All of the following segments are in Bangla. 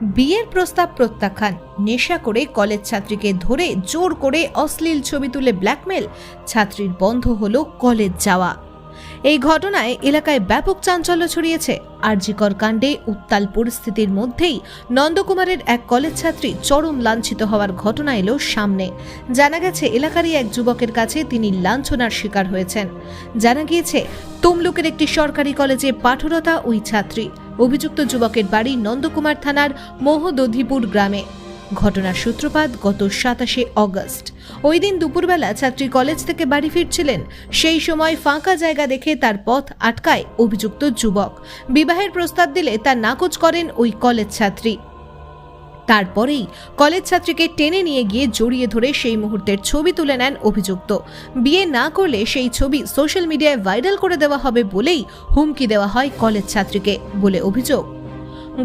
বিয়ের প্রস্তাব প্রত্যাখ্যান, নেশা করে কলেজ ছাত্রীকে ধরে জোর করে অশ্লীল ছবি তুলে ব্ল্যাকমেল, ছাত্রীর বন্ধ হলো কলেজ যাওয়া। এই ঘটনায় এলাকায় ব্যাপক চাঞ্চল্য ছড়িয়েছে। আরজিকর কাণ্ডে উত্তাল পরিস্থিতির মধ্যেই নন্দকুমারের এক কলেজ ছাত্রী চরম লাঞ্ছিত হওয়ার ঘটনা এলো সামনে। জানা গেছে এলাকারই এক যুবকের কাছে তিনি লাঞ্ছনার শিকার হয়েছেন। জানা গিয়েছে তমলুকের একটি সরকারি কলেজে পাঠরতা ওই ছাত্রী। অভিযুক্ত যুবকের বাড়ি নন্দকুমার থানার মোহদধিপুর গ্রামে। ঘটনার সূত্রপাত গত 27 অগস্ট। ওই দিন দুপুরবেলা ছাত্রী কলেজ থেকে বাড়ি ফিরছিলেন। সেই সময় ফাঁকা জায়গা দেখে তার পথ আটকায় অভিযুক্ত যুবক। বিবাহের প্রস্তাব দিলে তা নাকচ করেন ওই কলেজ ছাত্রী। তারপরেই কলেজ ছাত্রীকে টেনে নিয়ে গিয়ে জড়িয়ে ধরে সেই মুহূর্তের ছবি তুলে নেন অভিযুক্ত। বিয়ে না করলে সেই ছবি সোশ্যাল মিডিয়ায় ভাইরাল করে দেওয়া হবে বলেই হুমকি দেওয়া হয় কলেজ ছাত্রীকে বলে অভিযোগ।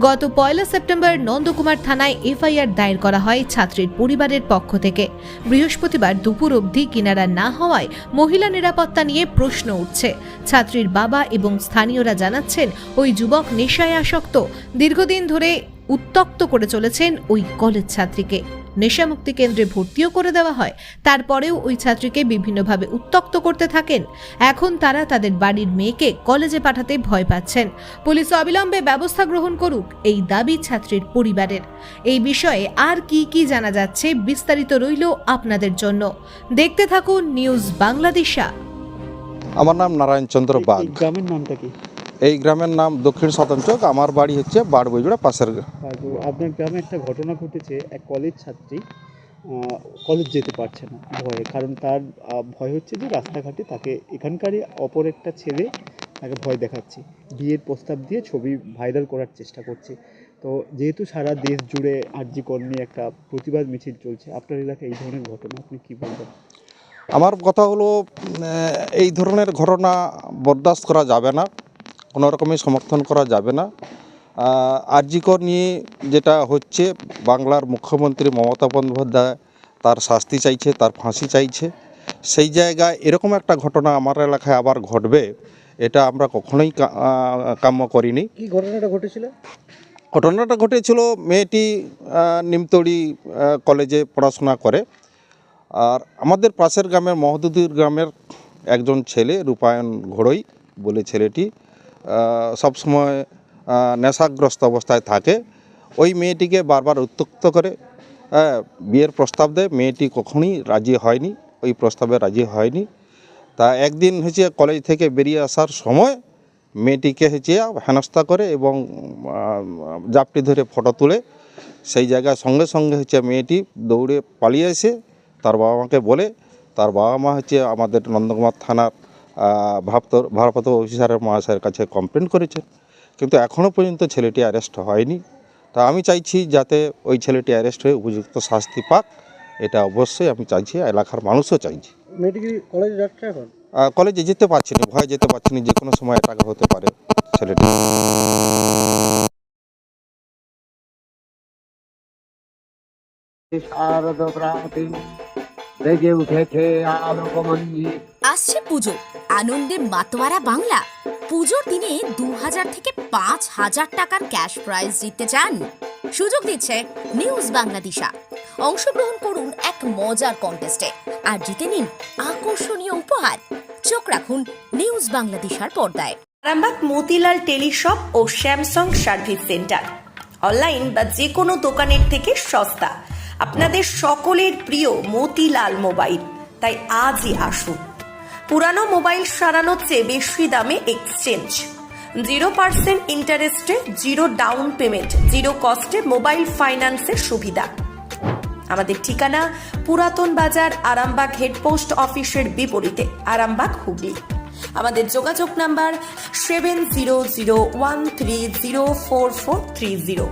গত 1 সেপ্টেম্বর নন্দকুমার থানায় এফআইআর দায়ের করা হয় ছাত্রীর পরিবারের পক্ষ থেকে। বৃহস্পতিবার দুপুর অবধি কিনারা না হওয়ায় মহিলা নিরাপত্তা নিয়ে প্রশ্ন উঠছে। ছাত্রীর বাবা এবং স্থানীয়রা জানাচ্ছেন ওই যুবক নেশায় আসক্ত, দীর্ঘদিন ধরে উত্ত্যক্ত করে চলেছেন ওই কলেজ ছাত্রীকে। নেশামুক্তি কেন্দ্রে ভর্তিও করে দেওয়া হয়, তারপরেও ওই ছাত্রীকে বিভিন্নভাবে উত্ত্যক্ত করতে থাকেন। এখন তারা তাদের বাড়ির মেয়েকে কলেজে পাঠাতে ভয় পাচ্ছেন। পুলিশ অবিলম্বে ব্যবস্থা গ্রহণ করুক, এই দাবি ছাত্রীর পরিবারের। এই বিষয়ে আর কি জানা যাচ্ছে বিস্তারিত রইল আপনাদের জন্য। দেখতে থাকুন নিউজ বাংলাদেশা। আমার নাম নারায়ণ চন্দ্র বাগ। গ্রামের নামটা কি? এই গ্রামের নাম দক্ষিণ সদনচক। আমার বাড়ি হচ্ছে বারবইজোড়া পাশের। আপনার গ্রামে একটা ঘটনা ঘটেছে, এক কলেজ ছাত্রী কলেজ যেতে পারছে না ভয়ে, কারণ তার ভয় হচ্ছে যে রাস্তাঘাটে তাকে এখানকারই অপর একটা ছেলে তাকে ভয় দেখাচ্ছে, বিয়ের প্রস্তাব দিয়ে ছবি ভাইরাল করার চেষ্টা করছে। তো যেহেতু সারা দেশ জুড়ে আরজিকর নিয়ে একটা প্রতিবাদ মিছিল চলছে, আপনার এলাকায় এই ধরনের ঘটনা আপনি কী বলবেন? আমার কথা হলো, এই ধরনের ঘটনা বরদাস্ত করা যাবে না, কোনো রকমই সমর্থন করা যাবে না। আরজিকর নিয়ে যেটা হচ্ছে, বাংলার মুখ্যমন্ত্রী মমতা বন্দ্যোপাধ্যায় তার শাস্তি চাইছে, তার ফাঁসি চাইছে। সেই জায়গায় এরকম একটা ঘটনা আমার এলাকায় আবার ঘটবে, এটা আমরা কখনোই কাম্য করিনি। কি ঘটনাটা ঘটেছিল? ঘটনাটা ঘটেছিল, মেয়েটি নিমতড়ি কলেজে পড়াশোনা করে। আর আমাদের পাশের গ্রামের মহদুদির গ্রামের একজন ছেলে, রূপায়ণ ঘোড়ই বলে ছেলেটি, সবসময় নেশাগ্রস্ত অবস্থায় থাকে। ওই মেয়েটিকে বারবার উত্ত্যক্ত করে বিয়ের প্রস্তাব দেয়। মেয়েটি কখনোই রাজি হয়নি, ওই প্রস্তাবে রাজি হয়নি। তা একদিন হচ্ছে কলেজ থেকে বেরিয়ে আসার সময় মেয়েটিকে হচ্ছে হেনস্থা করে এবং জাপটি ধরে ফটো তুলে সেই জায়গায় সঙ্গে সঙ্গে হচ্ছে মেয়েটি দৌড়ে পালিয়ে এসে তার বাবা মাকে বলে। তার বাবা মা হচ্ছে আমাদের নন্দকুমার থানার ভারপ্রাপ্ত অফিসারের মহাশয়ের কাছে কমপ্লেন করেছেন, কিন্তু এখনও পর্যন্ত ছেলেটি অ্যারেস্ট হয়নি। তা আমি চাইছি যাতে ওই ছেলেটি অ্যারেস্ট হয়ে উপযুক্ত শাস্তি পাক, এটা অবশ্যই আমি চাইছি, এলাকার মানুষও চাইছি। মেয়েটি কি কলেজে যাচ্ছে এখন? কলেজে যেতে পারছি না, ভয় যেতে পারছি না, যে কোনো সময় টাকা হতে পারে ছেলেটি। আসছে পুজো, আনন্দে মাতোয়ারা বাংলা। পুজোর দিনে 2000 থেকে 5000 টাকার ক্যাশ প্রাইজ জিততে চান? সুযোগ দিচ্ছে নিউজ বাংলাদেশা। অংশগ্রহণ করুন এক মজার কন্টেস্টে আর জিতে নিন আকর্ষণীয় উপহার। চোখ রাখুন নিউজ বাংলাদেশার পর্দায়। আরামবাগ মতিলাল টেলিশপ ও স্যামসাং সার্ভিস সেন্টার, অনলাইন বা যে কোনো দোকানের থেকে সস্তা। আপনাদের সকলের প্রিয় মতিলাল মোবাইল, তাই আজই আসুন। পুরানো মোবাইল সারানোর চেয়ে বেশি দামে এক্সচেঞ্জ, 0% ইন্টারেস্টে, 0 ডাউন পেমেন্ট, 0 কস্টে মোবাইল ফাইন্যান্সের সুবিধা। আমাদের ঠিকানা পুরাতন বাজার, আরামবাগ হেডপোস্ট অফিসের বিপরীতে, আরামবাগ হুগলি। আমাদের যোগাযোগ নাম্বার 7001304430।